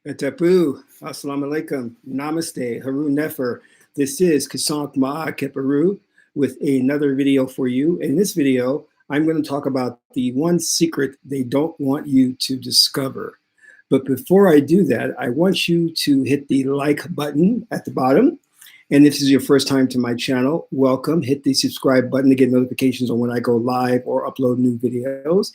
Etapu, Assalamu alaikum, Namaste, Haru Nefer. This is Kasank Ma'a Keparu with another video for you. In this video, I'm going to talk about the one secret they don't want you to discover. But before I do that, I want you to hit the like button at the bottom. And if this is your first time to my channel, welcome. Hit the subscribe button to get notifications on when I go live or upload new videos.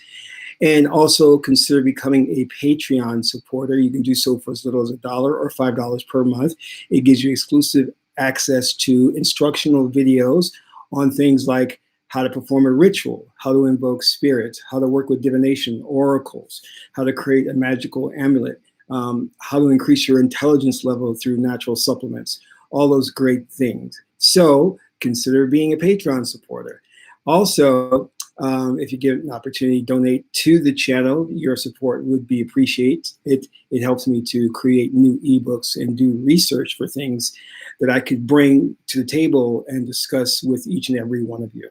And also consider becoming a Patreon supporter. You can do so for as little as $1 or $5 per month. It gives you exclusive access to instructional videos on things like how to perform a ritual, how to invoke spirits, how to work with divination, oracles, how to create a magical amulet, how to increase your intelligence level through natural supplements, all those great things. So consider being a Patreon supporter. Also, if you get an opportunity, donate to the channel. Your support would be appreciated. It helps me to create new ebooks and do research for things that I could bring to the table and discuss with each and every one of you.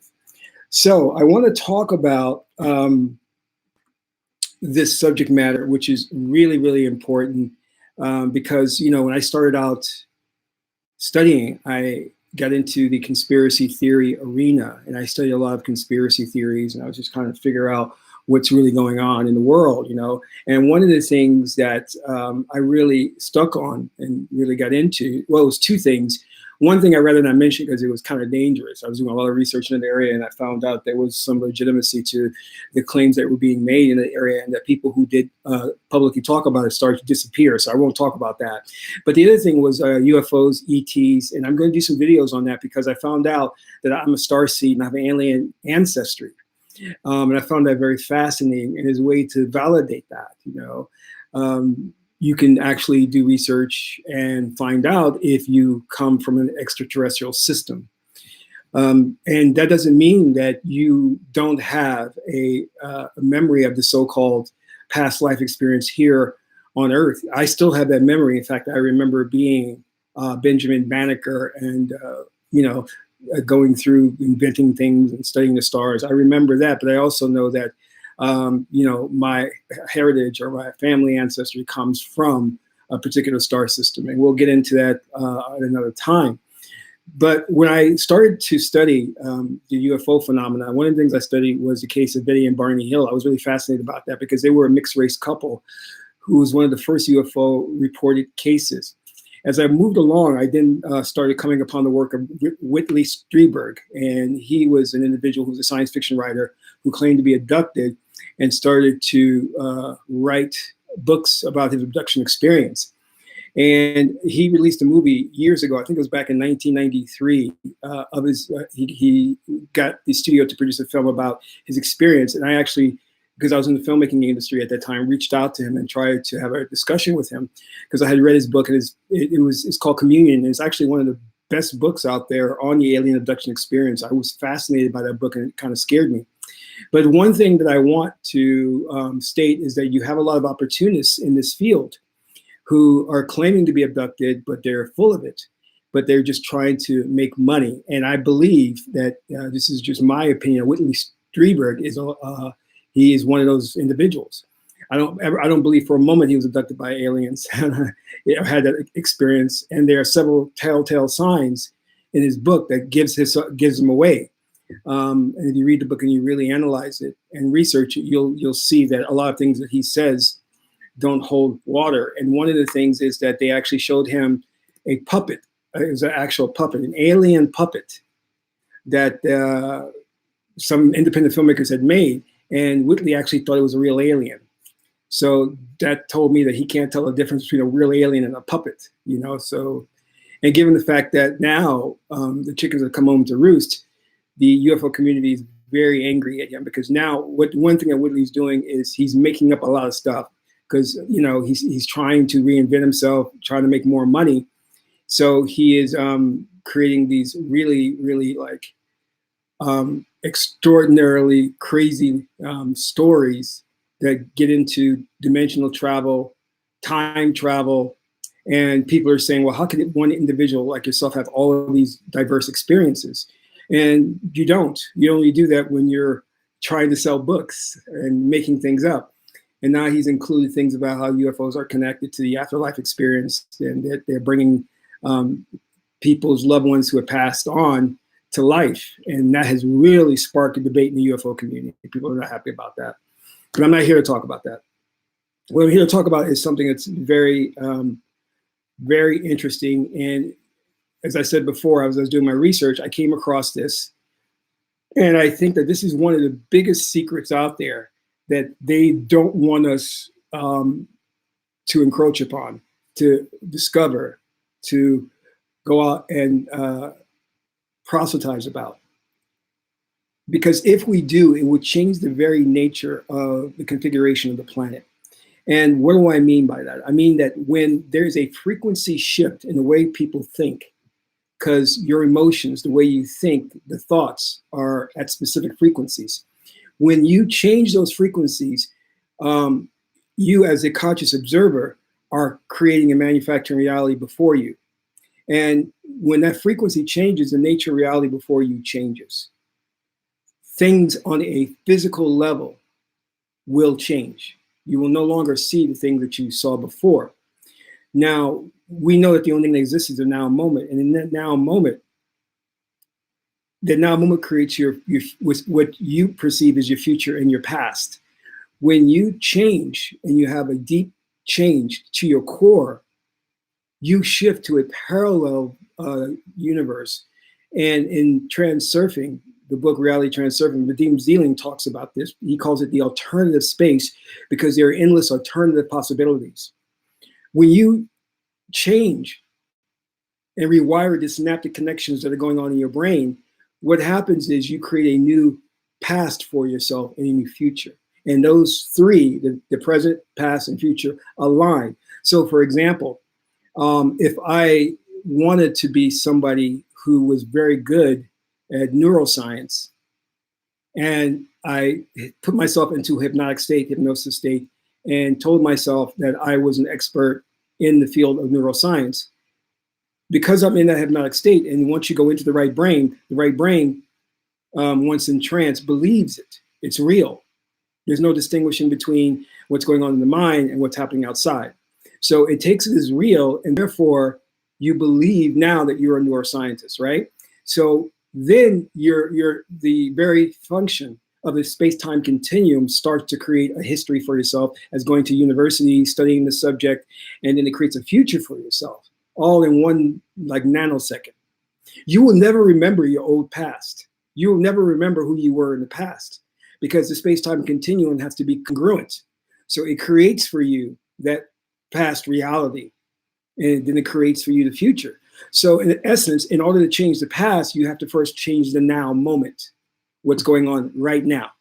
So I want to talk about this subject matter, which is really, really important because, you know, when I started out studying, I got into the conspiracy theory arena, and I studied a lot of conspiracy theories, and I was just kind of figure out what's really going on in the world, you know. And one of the things that I really stuck on and really got into, well, it was two things. One thing I rather not mention because it was kind of dangerous. I was doing a lot of research in the area, and I found out there was some legitimacy to the claims that were being made in the area, and that people who did publicly talk about it started to disappear. So I won't talk about that. But the other thing was UFOs, ETs, and I'm going to do some videos on that because I found out that I'm a starseed and I have an alien ancestry. And I found that very fascinating, and as a way to validate that, you know. You can actually do research and find out if you come from an extraterrestrial system. And that doesn't mean that you don't have a memory of the so-called past life experience here on Earth. I still have that memory. In fact, I remember being Benjamin Banneker and, you know, going through inventing things and studying the stars. I remember that, but I also know that you know, my heritage or my family ancestry comes from a particular star system, and we'll get into that at another time. But when I started to study the UFO phenomena, one of the things I studied was the case of Betty and Barney Hill. I was really fascinated about that because they were a mixed race couple who was one of the first UFO reported cases. As I moved along, I then started coming upon the work of Whitley Strieberg, and he was an individual who was a science fiction writer who claimed to be abducted and started to write books about his abduction experience. And he released a movie years ago, I think it was back in 1993, of his, he got the studio to produce a film about his experience. And I actually, because I was in the filmmaking industry at that time, reached out to him and tried to have a discussion with him because I had read his book, and it's called Communion. And it's actually one of the best books out there on the alien abduction experience. I was fascinated by that book, and it kind of scared me. But one thing that I want to state is that you have a lot of opportunists in this field who are claiming to be abducted, but they're full of it, but they're just trying to make money. And I believe that this is just my opinion. Whitley Strieberg is he is one of those individuals. I don't believe for a moment he was abducted by aliens. I had that experience, and there are several telltale signs in his book that gives him away. And if you read the book and you really analyze it and research it, you'll see that a lot of things that he says don't hold water. And one of the things is that they actually showed him a puppet. It was an actual puppet, an alien puppet that some independent filmmakers had made. And Whitley actually thought it was a real alien. So that told me that he can't tell the difference between a real alien and a puppet, you know. So, and given the fact that now the chickens have come home to roost, the UFO community is very angry at him because now one thing that Whitley's doing is he's making up a lot of stuff because, you know, he's trying to reinvent himself, trying to make more money. So he is creating these really, really like extraordinarily crazy stories that get into dimensional travel, time travel, and people are saying, well, how can one individual like yourself have all of these diverse experiences? And you only do that when you're trying to sell books and making things up. And now he's included things about how UFOs are connected to the afterlife experience, and that they're bringing people's loved ones who have passed on to life. And that has really sparked a debate in the UFO community. People are not happy about that. But I'm not here to talk about that. What I'm here to talk about is something that's very, very interesting. And as I said before, as I was doing my research, I came across this. And I think that this is one of the biggest secrets out there that they don't want us to encroach upon, to discover, to go out and proselytize about. Because if we do, it would change the very nature of the configuration of the planet. And what do I mean by that? I mean that when there's a frequency shift in the way people think, because your emotions, the way you think, the thoughts are at specific frequencies. When you change those frequencies, you as a conscious observer are creating a manufacturing reality before you. And when that frequency changes, the nature of reality before you changes. Things on a physical level will change. You will no longer see the things that you saw before. Now, we know that the only thing that exists is the now moment. And in that now moment, the now moment creates your what you perceive as your future and your past. When you change and you have a deep change to your core, you shift to a parallel universe. And in transurfing, the book Reality Transurfing, Vadim Zeeling talks about this. He calls it the alternative space because there are endless alternative possibilities. When you change and rewire the synaptic connections that are going on in your brain, what happens is you create a new past for yourself and a new future. And those three, the present, past, and future, align. So for example, if I wanted to be somebody who was very good at neuroscience, and I put myself into a hypnotic state, hypnosis state, and told myself that I was an expert in the field of neuroscience, because I'm in that hypnotic state, and once you go into the right brain, once in trance, believes it. It's real. There's no distinguishing between what's going on in the mind and what's happening outside. So it takes it as real, and therefore you believe now that you're a neuroscientist, right? So then the very function of the space-time continuum starts to create a history for yourself as going to university, studying the subject, and then it creates a future for yourself, all in one like nanosecond. You will never remember your old past. You will never remember who you were in the past because the space-time continuum has to be congruent. So it creates for you that past reality, and then it creates for you the future. So in essence, in order to change the past, you have to first change the now moment, what's going on right now.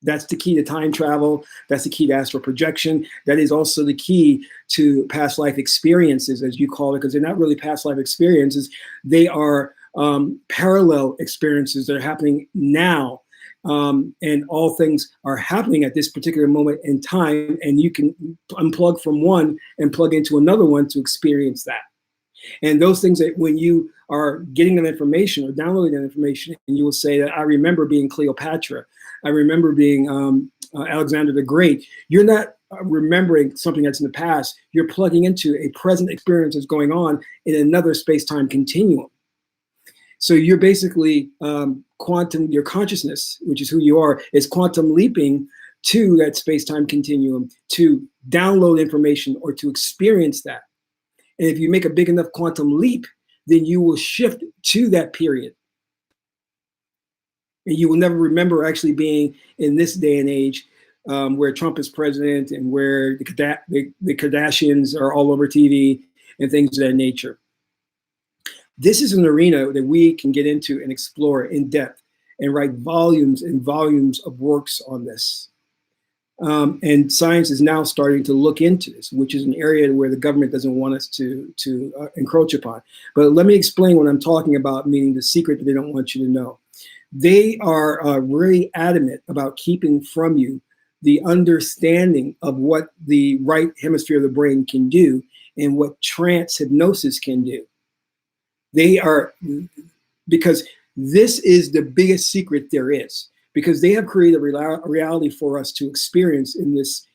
That's the key to time travel. That's the key to astral projection. That is also the key to past life experiences, as you call it, because they're not really past life experiences. They are parallel experiences that are happening now. And all things are happening at this particular moment in time, and you can unplug from one and plug into another one to experience that. And those things that when you are getting that information or downloading that information, and you will say that I remember being Cleopatra, I remember being Alexander the Great, you're not remembering something that's in the past, you're plugging into a present experience that's going on in another space-time continuum. So you're basically your consciousness, which is who you are, is quantum leaping to that space-time continuum to download information or to experience that. And if you make a big enough quantum leap, then you will shift to that period. And you will never remember actually being in this day and age where Trump is president and where the Kardashians are all over TV and things of that nature. This is an arena that we can get into and explore in depth and write volumes and volumes of works on this. And science is now starting to look into this, which is an area where the government doesn't want us to encroach upon. But let me explain what I'm talking about, meaning the secret that they don't want you to know. They are really adamant about keeping from you the understanding of what the right hemisphere of the brain can do and what trance hypnosis can do. They are, because this is the biggest secret there is, because they have created a reality for us to experience in this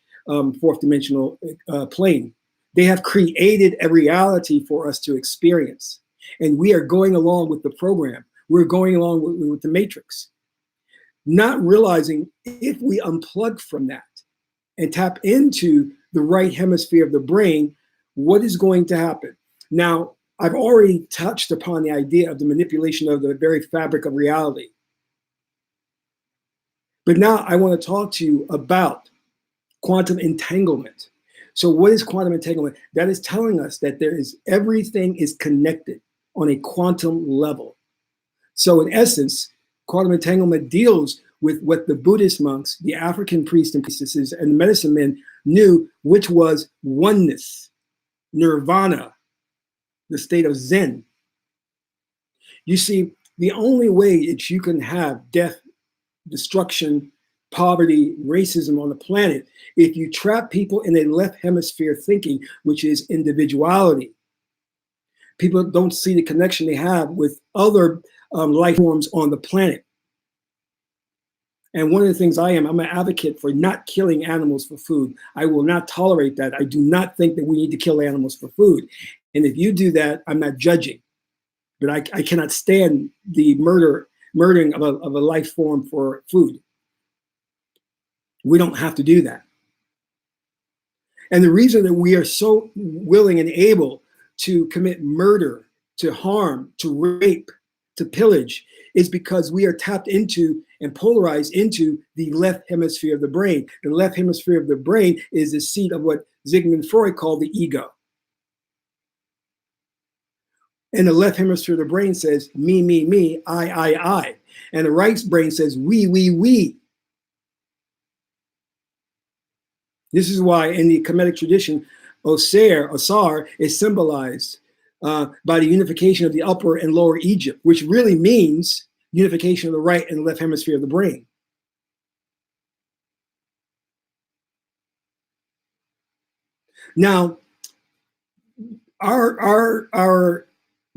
fourth dimensional plane. They have created a reality for us to experience. And we are going along with the program. We're going along with the matrix, not realizing if we unplug from that and tap into the right hemisphere of the brain, what is going to happen? Now, I've already touched upon the idea of the manipulation of the very fabric of reality. But now I want to talk to you about quantum entanglement. So what is quantum entanglement? That is telling us that everything is connected on a quantum level. So in essence, quantum entanglement deals with what the Buddhist monks, the African priests and priestesses, and the medicine men knew, which was oneness, nirvana, the state of Zen. You see, the only way that you can have death, destruction, poverty, racism on the planet, if you trap people in a left hemisphere thinking, which is individuality. People don't see the connection they have with other life forms on the planet. And one of the things I'm an advocate for not killing animals for food. I will not tolerate that. I do not think that we need to kill animals for food. And if you do that, I'm not judging. But I cannot stand the murdering of a life form for food. We don't have to do that. And the reason that we are so willing and able to commit murder, to harm, to rape, to pillage, is because we are tapped into and polarized into the left hemisphere of the brain. The left hemisphere of the brain is the seat of what Sigmund Freud called the ego. And the left hemisphere of the brain says, me, I. And the right brain says, we. This is why in the Kemetic tradition, Osar is symbolized by the unification of the upper and lower Egypt, which really means unification of the right and left hemisphere of the brain. Now, our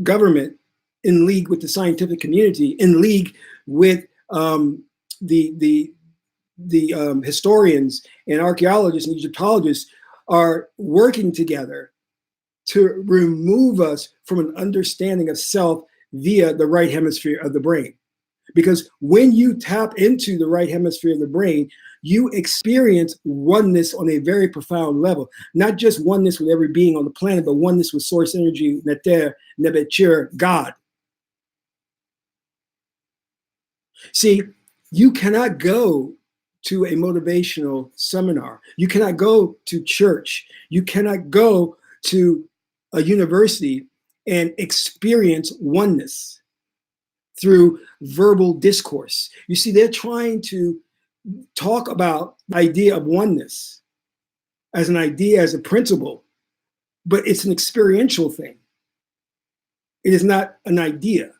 government, in league with the scientific community, in league with the historians and archaeologists and Egyptologists, are working together to remove us from an understanding of self via the right hemisphere of the brain. Because when you tap into the right hemisphere of the brain, you experience oneness on a very profound level. Not just oneness with every being on the planet, but oneness with source energy, Neter, Nebechir, God. See, you cannot go to a motivational seminar. You cannot go to church. You cannot go to a university and experience oneness through verbal discourse. You see, they're trying to talk about the idea of oneness as an idea, as a principle, but it's an experiential thing. It is not an idea.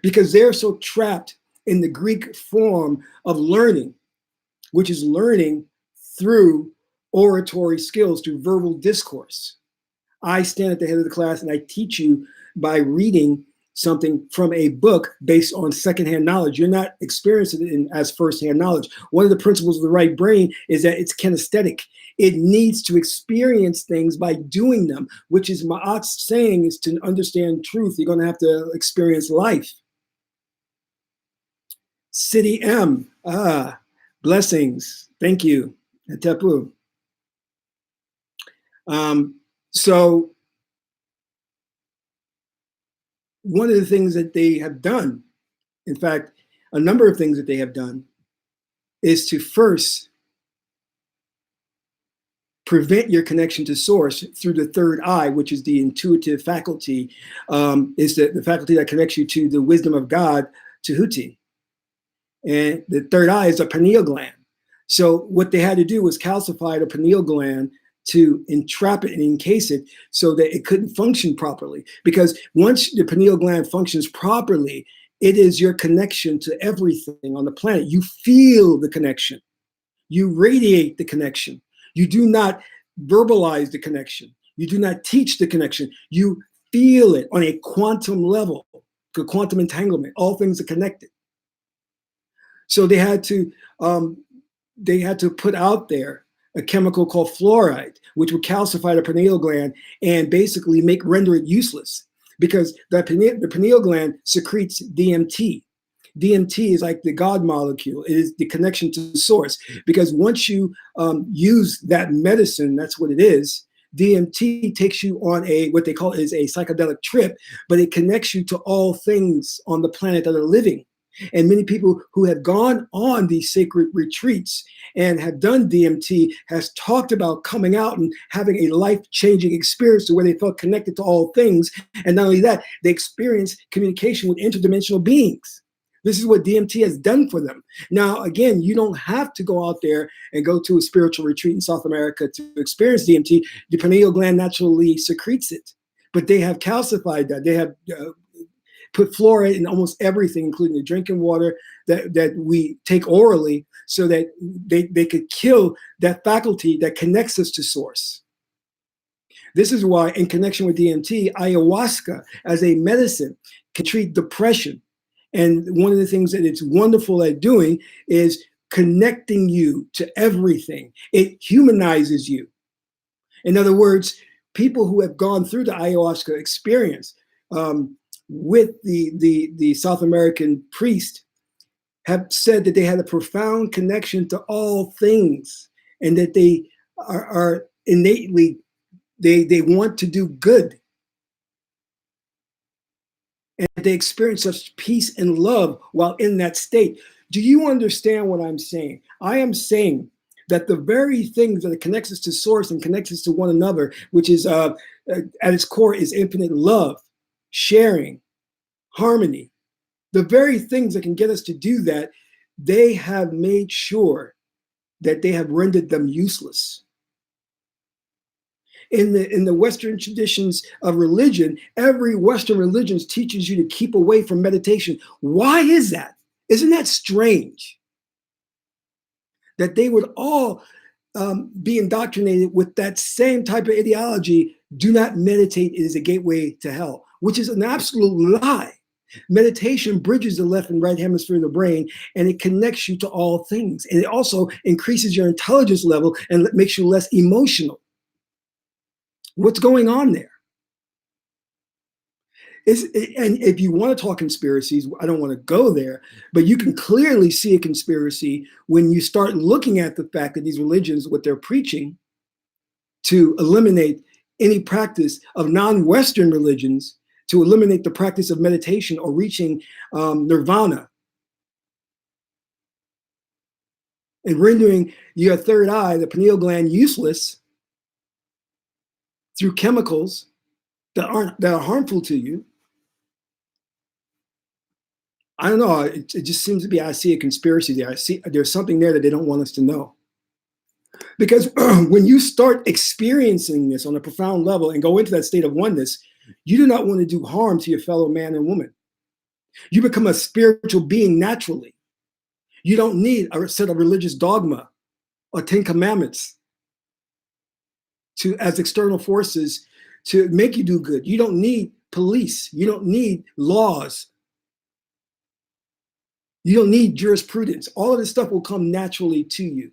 Because they're so trapped in the Greek form of learning, which is learning through oratory skills, through verbal discourse. I stand at the head of the class and I teach you by reading something from a book based on secondhand knowledge. You're not experiencing it as firsthand knowledge. One of the principles of the right brain is that it's kinesthetic. It needs to experience things by doing them, which is Ma'at's saying is to understand truth, you're going to have to experience life. City M, blessings. Thank you. Tepu. So one of the things that they have done, in fact, a number of things that they have done, is to first prevent your connection to source through the third eye, which is the intuitive faculty, is the faculty that connects you to the wisdom of God, to Huti. And the third eye is a pineal gland. So what they had to do was calcify the pineal gland to entrap it and encase it so that it couldn't function properly. Because once the pineal gland functions properly, it is your connection to everything on the planet. You feel the connection. You radiate the connection. You do not verbalize the connection. You do not teach the connection. You feel it on a quantum level, quantum entanglement. All things are connected. So they had to they had to put out there a chemical called fluoride, which would calcify the pineal gland and basically render it useless, because the pineal gland secretes DMT. DMT is like the God molecule. It is the connection to the source. Because once you use that medicine, that's what it is. DMT takes you on what they call is a psychedelic trip, but it connects you to all things on the planet that are living. And many people who have gone on these sacred retreats and have done DMT has talked about coming out and having a life-changing experience to where they felt connected to all things. And not only that, they experienced communication with interdimensional beings. This is what DMT has done for them. Now, again, you don't have to go out there and go to a spiritual retreat in South America to experience DMT. The pineal gland naturally secretes it, but they have calcified that. They have put fluoride in almost everything, including the drinking water that we take orally, so that they could kill that faculty that connects us to source. This is why, in connection with DMT, ayahuasca as a medicine can treat depression. And one of the things that it's wonderful at doing is connecting you to everything. It humanizes you. In other words, people who have gone through the ayahuasca experience with the South American priest have said that they had a profound connection to all things, and that they are innately, they want to do good. And they experience such peace and love while in that state. Do you understand what I'm saying? I am saying that the very things that connects us to source and connects us to one another, which is at its core is infinite love, sharing, harmony, the very things that can get us to do that, they have made sure that they have rendered them useless. In the Western traditions of religion, every Western religion teaches you to keep away from meditation. Why is that? Isn't that strange? That they would all be indoctrinated with that same type of ideology. Do not meditate, it is a gateway to hell, which is an absolute lie. Meditation bridges the left and right hemisphere of the brain, and it connects you to all things. And it also increases your intelligence level and makes you less emotional. What's going on there? And if you want to talk conspiracies, I don't want to go there, but you can clearly see a conspiracy when you start looking at the fact that these religions, what they're preaching to eliminate any practice of non-Western religions, to eliminate the practice of meditation or reaching nirvana, and rendering your third eye, the pineal gland, useless through chemicals that are harmful to you. I don't know. It just seems to be, I see a conspiracy there. I see there's something there that they don't want us to know. Because when you start experiencing this on a profound level and go into that state of oneness, you do not want to do harm to your fellow man and woman. You become a spiritual being naturally. You don't need a set of religious dogma or 10 commandments as external forces to make you do good. You don't need police. You don't need laws. You don't need jurisprudence. All of this stuff will come naturally to you.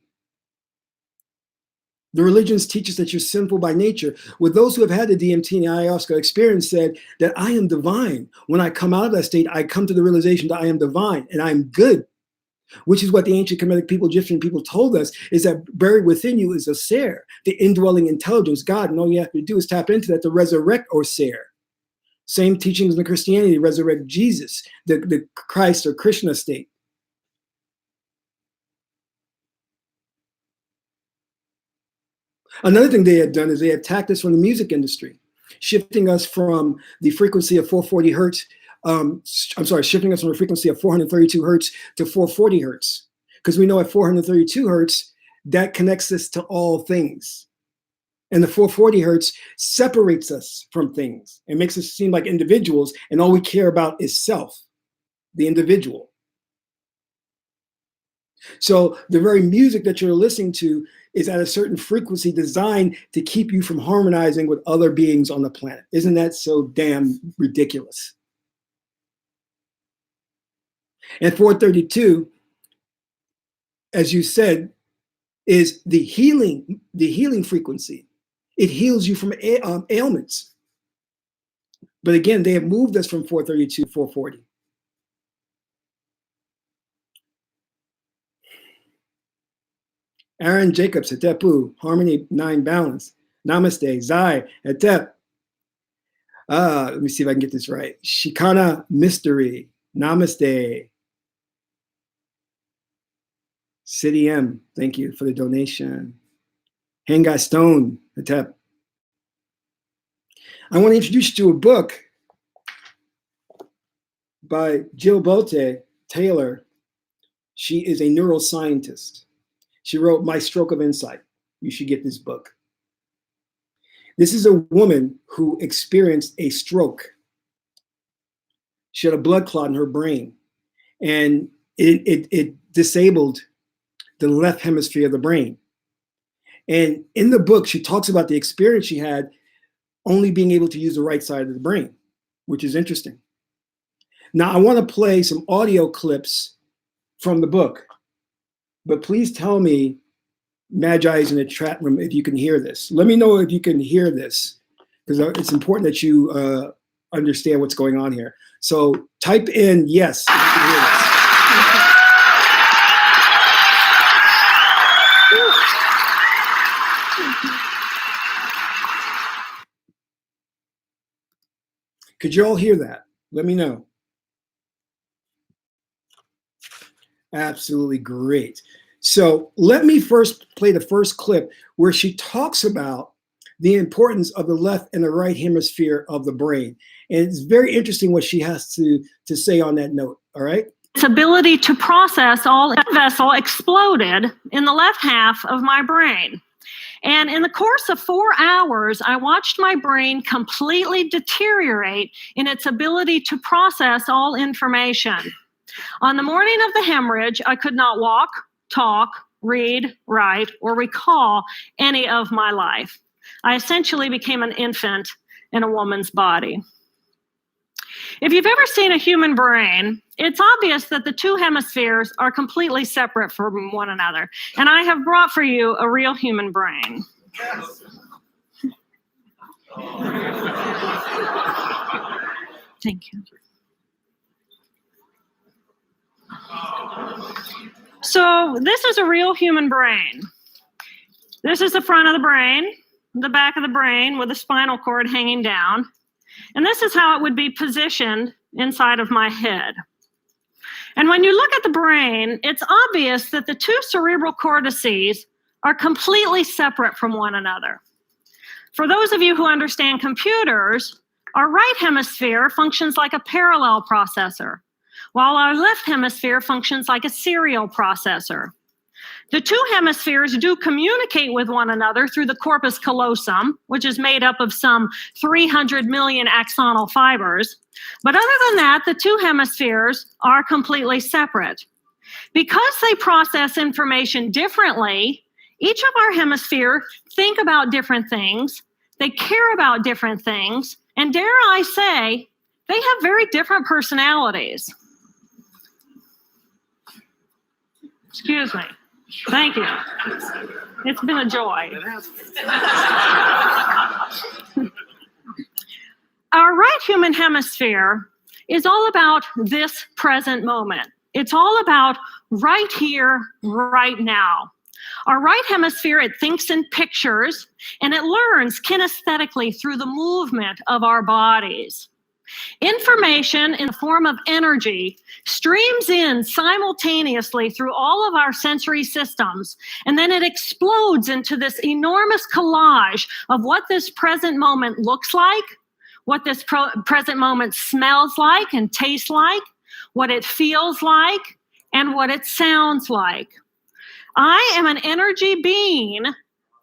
The religions teach us that you're sinful by nature. With those who have had the DMT and the ayahuasca experience said that I am divine. When I come out of that state, I come to the realization that I am divine and I'm good, which is what the ancient Kemetic people, Egyptian people told us, is that buried within you is a ser, the indwelling intelligence, God, and all you have to do is tap into that to resurrect ser. Same teachings in Christianity, resurrect Jesus, the Christ or Krishna state. Another thing they had done is they attacked us from the music industry, shifting us from the frequency of 440 hertz. Shifting us from a frequency of 432 hertz to 440 hertz. Because we know at 432 hertz, that connects us to all things. And the 440 hertz separates us from things and makes us seem like individuals, and all we care about is self, the individual. So the very music that you're listening to is at a certain frequency designed to keep you from harmonizing with other beings on the planet. Isn't that so damn ridiculous? And 432, as you said, is the healing frequency. It heals you from ailments. But again, they have moved us from 432 to 440. Aaron Jacobs, Hetepu, Harmony 9 Balance. Namaste, Zai, Hetep. Let me see if I can get this right. Shikana Mystery, Namaste. City M, thank you for the donation. Hangai Stone, Hetep. I want to introduce you to a book by Jill Bolte Taylor. She is a neuroscientist. She wrote My Stroke of Insight. You should get this book. This is a woman who experienced a stroke. She had a blood clot in her brain, and it disabled the left hemisphere of the brain. And in the book, she talks about the experience she had only being able to use the right side of the brain, which is interesting. Now, I want to play some audio clips from the book, but please tell me, Magi is in the chat room, if you can hear this. Let me know if you can hear this, because it's important that you understand what's going on here. So type in yes if you can hear this. Could you all hear that? Let me know. Absolutely great. So let me first play the first clip where she talks about the importance of the left and the right hemisphere of the brain. And it's very interesting what she has to say on that note, all right? Its ability to process all vessel exploded in the left half of my brain. And in the course of 4 hours, I watched my brain completely deteriorate in its ability to process all information. On the morning of the hemorrhage, I could not walk, talk, read, write, or recall any of my life. I essentially became an infant in a woman's body. If you've ever seen a human brain, it's obvious that the two hemispheres are completely separate from one another. And I have brought for you a real human brain. Thank you. So this is a real human brain. This is the front of the brain, the back of the brain with the spinal cord hanging down. And this is how it would be positioned inside of my head. And when you look at the brain, it's obvious that the two cerebral cortices are completely separate from one another. For those of you who understand computers, our right hemisphere functions like a parallel processor, while our left hemisphere functions like a serial processor. The two hemispheres do communicate with one another through the corpus callosum, which is made up of some 300 million axonal fibers. But other than that, the two hemispheres are completely separate. Because they process information differently, each of our hemispheres think about different things, they care about different things, and dare I say, they have very different personalities. Excuse me. Thank you. It's been a joy. Our right human hemisphere is all about this present moment. It's all about right here, right now. Our right hemisphere, it thinks in pictures, and it learns kinesthetically through the movement of our bodies. Information in the form of energy streams in simultaneously through all of our sensory systems, and then it explodes into this enormous collage of what this present moment looks like, what this present moment smells like and tastes like, what it feels like, and what it sounds like. I am an energy being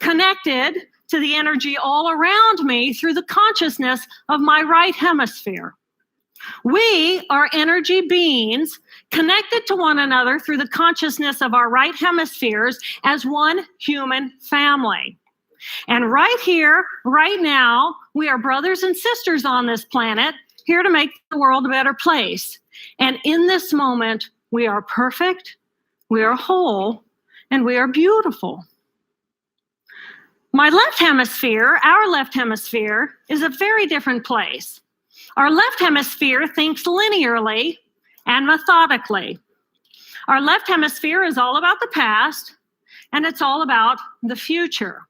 connected to the energy all around me through the consciousness of my right hemisphere. We are energy beings connected to one another through the consciousness of our right hemispheres as one human family. And right here, right now, we are brothers and sisters on this planet, here to make the world a better place. And in this moment, we are perfect, we are whole, and we are beautiful. My left hemisphere, our left hemisphere, is a very different place. Our left hemisphere thinks linearly and methodically. Our left hemisphere is all about the past, and it's all about the future.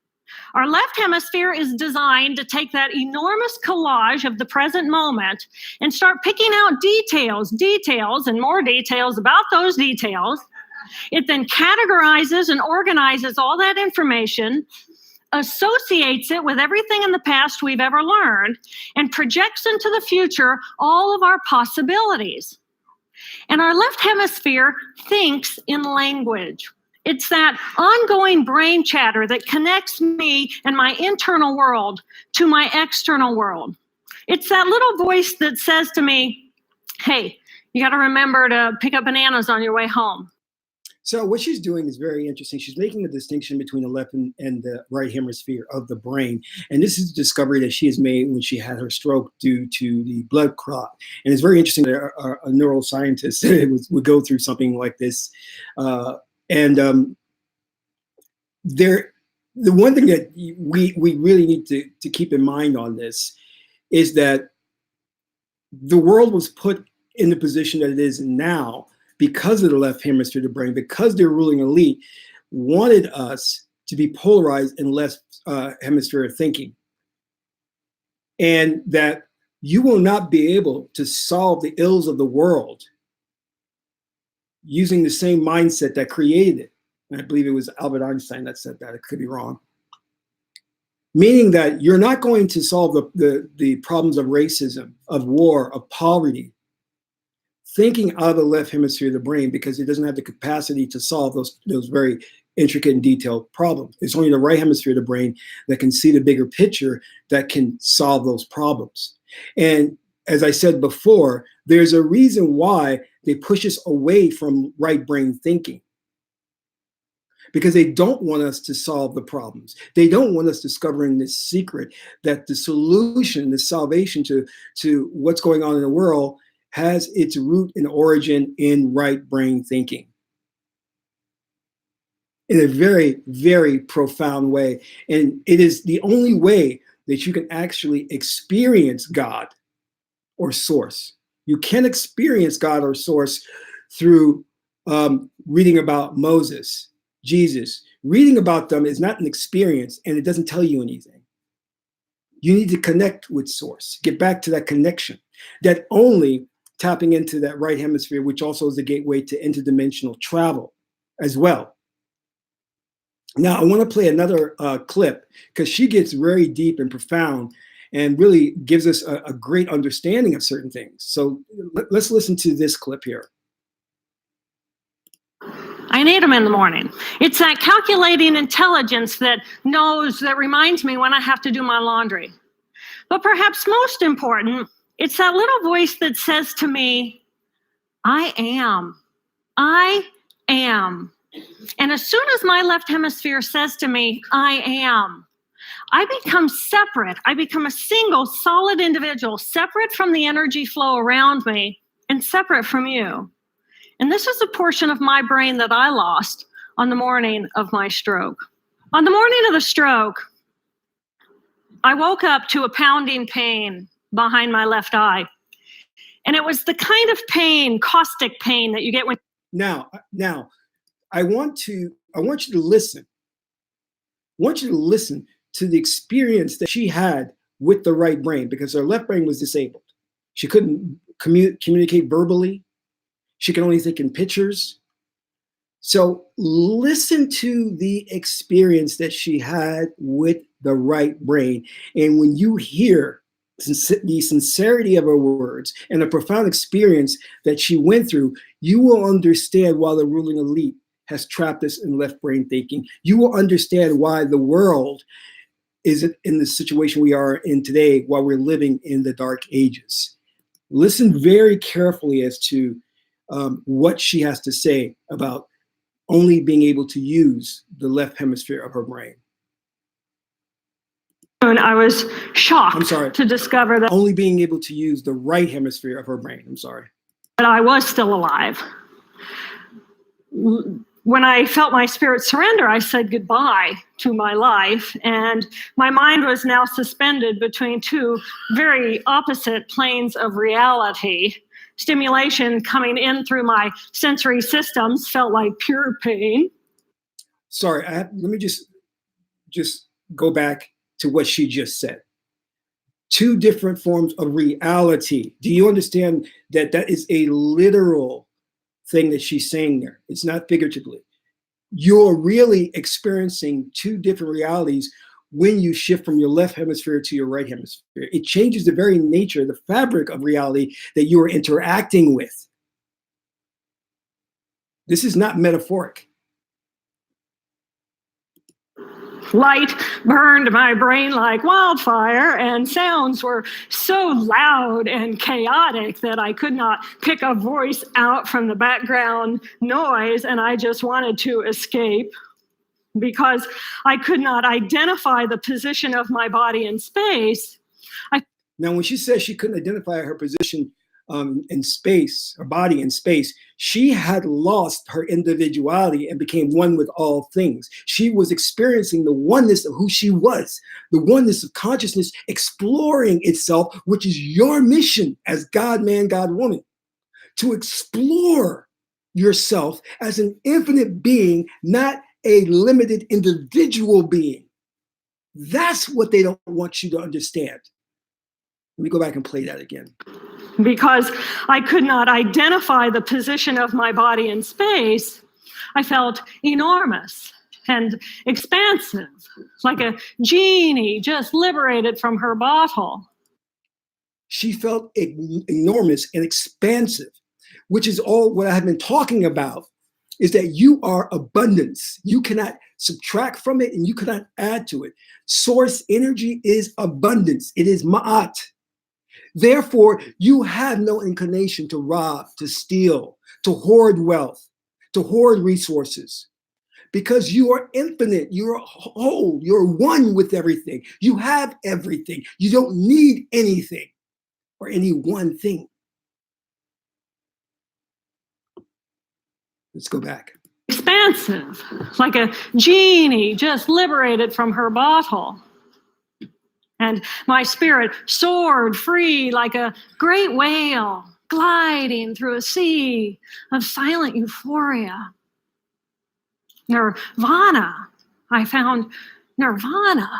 Our left hemisphere is designed to take that enormous collage of the present moment and start picking out details, and more details about those details. It then categorizes and organizes all that information, associates it with everything in the past we've ever learned, and projects into the future all of our possibilities. And our left hemisphere thinks in language. It's that ongoing brain chatter that connects me and my internal world to my external world. It's that little voice that says to me, hey, you got to remember to pick up bananas on your way home. So what she's doing is very interesting. She's making a distinction between the left and the right hemisphere of the brain. And this is a discovery that she has made when she had her stroke due to the blood clot. And it's very interesting that a neuroscientist would go through something like this. The one thing that we really need to keep in mind on this is that the world was put in the position that it is now because of the left hemisphere of the brain, because their ruling elite wanted us to be polarized in left hemisphere of thinking. And that you will not be able to solve the ills of the world using the same mindset that created it. And I believe it was Albert Einstein that said that. It could be wrong. Meaning that you're not going to solve the problems of racism, of war, of poverty, thinking out of the left hemisphere of the brain, because it doesn't have the capacity to solve those very intricate and detailed problems. It's only the right hemisphere of the brain that can see the bigger picture, that can solve those problems. And as I said before, there's a reason why they push us away from right brain thinking. Because they don't want us to solve the problems. They don't want us discovering this secret that the solution, the salvation to what's going on in the world has its root and origin in right brain thinking. In a very, very profound way. And it is the only way that you can actually experience God or source. You can experience God or source through reading about Moses, Jesus. Reading about them is not an experience, and it doesn't tell you anything. You need to connect with source, get back to that connection. That only tapping into that right hemisphere, which also is the gateway to interdimensional travel as well. Now, I want to play another clip, because she gets very deep and profound and really gives us a great understanding of certain things. So let's listen to this clip here. I need them in the morning. It's that calculating intelligence that reminds me when I have to do my laundry. But perhaps most important, it's that little voice that says to me, I am. And as soon as my left hemisphere says to me, I am, I become separate. I become a single, solid individual, separate from the energy flow around me and separate from you. And this is a portion of my brain that I lost on the morning of my stroke. On the morning of the stroke, I woke up to a pounding pain behind my left eye. And it was the kind of pain, caustic pain, that you get when... Now, I want you to listen. I want you to listen to the experience that she had with the right brain, because her left brain was disabled. She couldn't communicate verbally. She can only think in pictures. So listen to the experience that she had with the right brain. And when you hear the sincerity of her words and the profound experience that she went through, you will understand why the ruling elite has trapped us in left brain thinking. You will understand why the world is in the situation we are in today, while we're living in the dark ages. Listen very carefully as to what she has to say about only being able to use the left hemisphere of her brain. And I was shocked to discover that only being able to use the right hemisphere of her brain. I'm sorry. That I was still alive. when I felt my spirit surrender, I said goodbye to my life, and my mind was now suspended between two very opposite planes of reality. Stimulation coming in through my sensory systems felt like pure pain. Sorry, let me just go back to what she just said. Two different forms of reality. Do you understand that that is a literal thing that she's saying there? It's not figuratively. You're really experiencing two different realities when you shift from your left hemisphere to your right hemisphere. It changes the very nature, the fabric of reality that you are interacting with. This is not metaphoric. Light burned my brain like wildfire, and sounds were so loud and chaotic that I could not pick a voice out from the background noise, and I just wanted to escape because I could not identify the position of my body in space. Now, when she says she couldn't identify her position in space, her body in space, she had lost her individuality and became one with all things. She was experiencing the oneness of who she was, the oneness of consciousness exploring itself, which is your mission as God, man, God, woman, to explore yourself as an infinite being, not a limited individual being. That's what they don't want you to understand. Let me go back and play that again. Because I could not identify the position of my body in space, I felt enormous and expansive, like a genie just liberated from her bottle. She felt enormous and expansive, which is all what I have been talking about, is that you are abundance. You cannot subtract from it and you cannot add to it. Source energy is abundance. It is ma'at. Therefore, you have no inclination to rob, to steal, to hoard wealth, to hoard resources, because you are infinite, you're whole, you're one with everything. You have everything. You don't need anything or any one thing. Let's go back. Expansive, like a genie just liberated from her bottle. And my spirit soared free like a great whale gliding through a sea of silent euphoria. Nirvana. I found nirvana.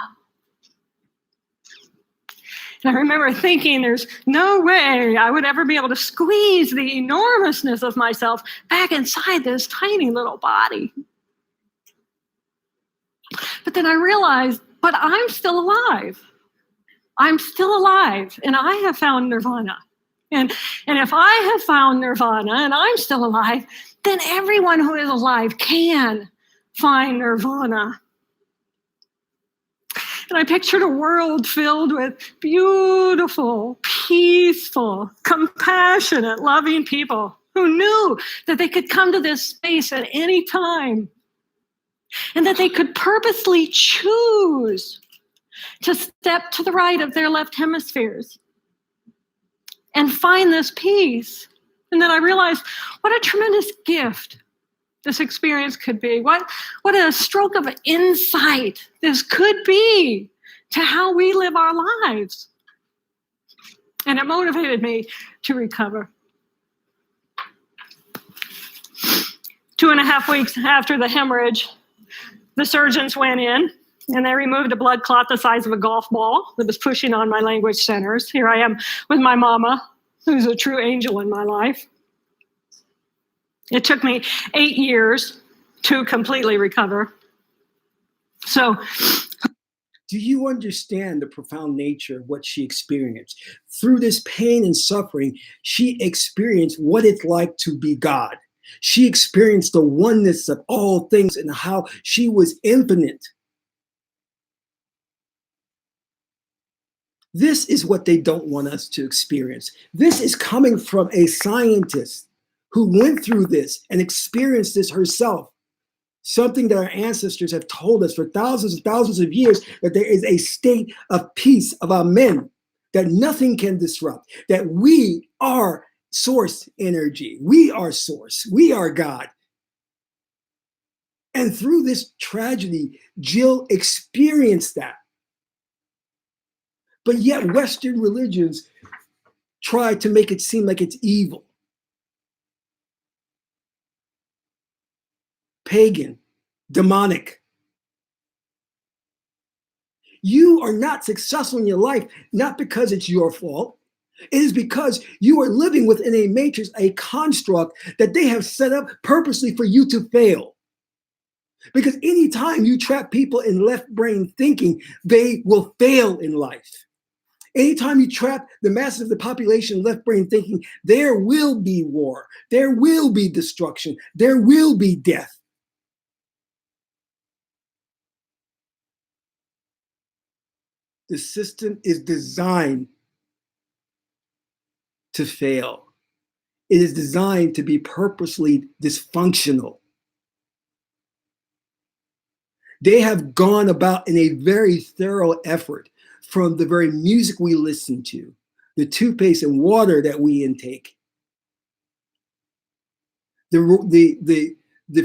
And I remember thinking there's no way I would ever be able to squeeze the enormousness of myself back inside this tiny little body. But then I realized, but I'm still alive. I'm still alive, and I have found nirvana. And if I have found nirvana and I'm still alive, then everyone who is alive can find nirvana. And I pictured a world filled with beautiful, peaceful, compassionate, loving people who knew that they could come to this space at any time and that they could purposely choose to step to the right of their left hemispheres and find this peace. And then I realized what a tremendous gift this experience could be. What a stroke of insight this could be to how we live our lives. And it motivated me to recover. 2.5 weeks after the hemorrhage, the surgeons went in and they removed a blood clot the size of a golf ball that was pushing on my language centers. Here I am with my mama, who's a true angel in my life. It took me 8 years to completely recover. So, do you understand the profound nature of what she experienced? Through this pain and suffering, she experienced what it's like to be God. She experienced the oneness of all things and how she was infinite. This is what they don't want us to experience. This is coming from a scientist who went through this and experienced this herself. Something that our ancestors have told us for thousands and thousands of years, that there is a state of peace, of amen, that nothing can disrupt, that we are source energy. We are source. We are God. And through this tragedy, Jill experienced that. But yet Western religions try to make it seem like it's evil, pagan, demonic. You are not successful in your life, not because it's your fault. It is because you are living within a matrix, a construct that they have set up purposely for you to fail. Because anytime you trap people in left brain thinking, they will fail in life. Anytime you trap the masses of the population left brain thinking, there will be war, there will be destruction, there will be death. The system is designed to fail. It is designed to be purposely dysfunctional. They have gone about in a very thorough effort, from the very music we listen to, the toothpaste and water that we intake, the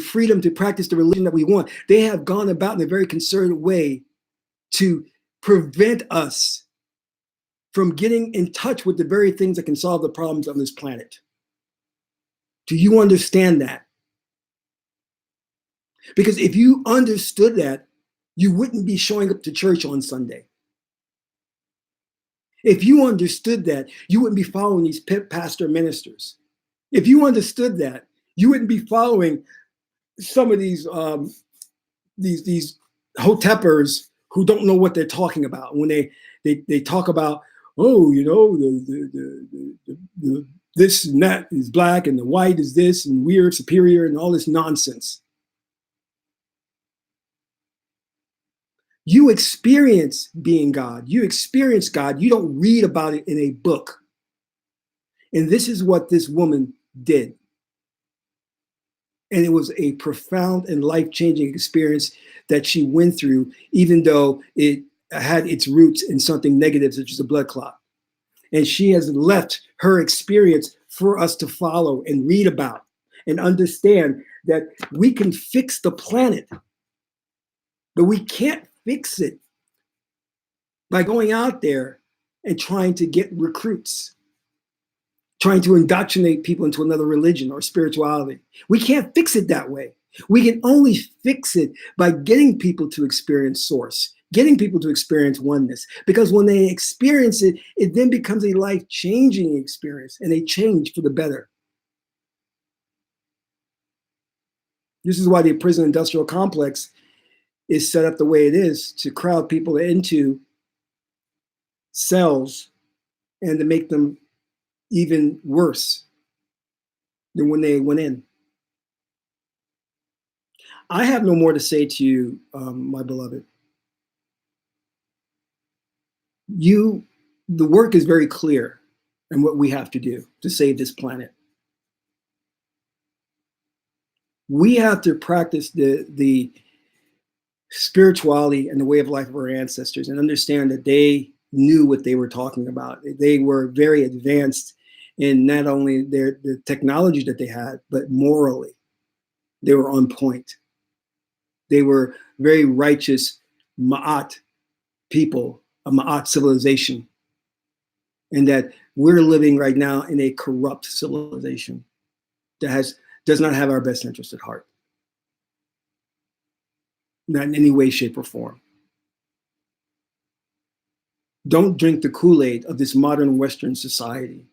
freedom to practice the religion that we want. They have gone about in a very concerted way to prevent us from getting in touch with the very things that can solve the problems on this planet. Do you understand that? Because if you understood that, you wouldn't be showing up to church on Sunday. If you understood that, you wouldn't be following these pastor ministers. If you understood that, you wouldn't be following some of these hoteppers who don't know what they're talking about when they talk about, oh, you know, the this and that is black and the white is this and we're superior and all this nonsense. You experience being God. You experience God. You don't read about it in a book. And this is what this woman did. And it was a profound and life-changing experience that she went through, even though it had its roots in something negative, such as a blood clot. And she has left her experience for us to follow and read about and understand that we can fix the planet, but we can't fix it by going out there and trying to get recruits, trying to indoctrinate people into another religion or spirituality. We can't fix it that way. We can only fix it by getting people to experience source, getting people to experience oneness. Because when they experience it, it then becomes a life-changing experience and a change for the better. This is why the prison industrial complex is set up the way it is, to crowd people into cells and to make them even worse than when they went in. I have no more to say to you, my beloved. The work is very clear in what we have to do to save this planet. We have to practice the spirituality and the way of life of our ancestors and understand that they knew what they were talking about. They were very advanced in not only the technology that they had, but morally, they were on point. They were very righteous Ma'at people, a Ma'at civilization, and that we're living right now in a corrupt civilization that does not have our best interest at heart. Not in any way, shape, or form. Don't drink the Kool-Aid of this modern Western society.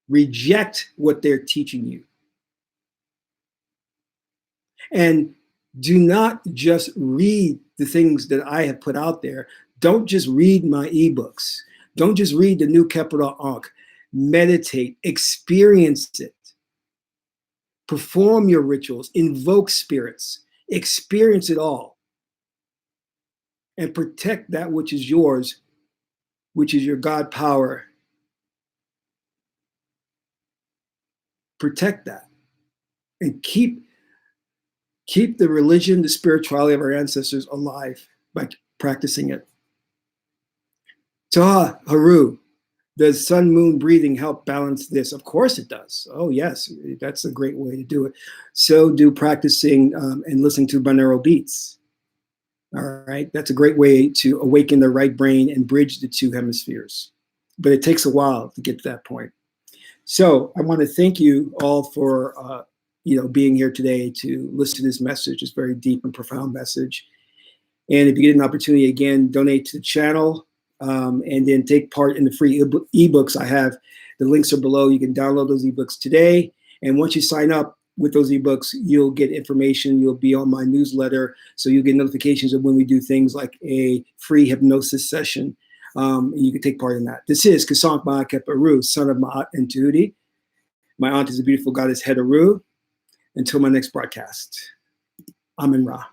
Reject what they're teaching you. And do not just read the things that I have put out there. Don't just read my ebooks. Don't just read the New Capital Ankh. Meditate, experience it. Perform your rituals, invoke spirits, experience it all. And protect that which is yours, which is your God power. Protect that. And keep the religion, the spirituality of our ancestors alive by practicing it. Taha Haru, Does sun moon breathing help balance this? Of course it does. Oh yes, that's a great way to do it. So do practicing and listening to binaural beats. All right, that's a great way to awaken the right brain and bridge the two hemispheres. But it takes a while to get to that point. So I want to thank you all for being here today to listen to this message. It's a very deep and profound message. And if you get an opportunity, again, donate to the channel and then take part in the free ebooks I have. The links are below. You can download those ebooks today. And once you sign up with those ebooks, you'll get information. You'll be on my newsletter. So you'll get notifications of when we do things like a free hypnosis session. And you can take part in that. This is Kasank Ma'akep Aru, son of Ma'at and Tahuti. My aunt is a beautiful goddess, Head Aru. Until my next broadcast, Amen Ra.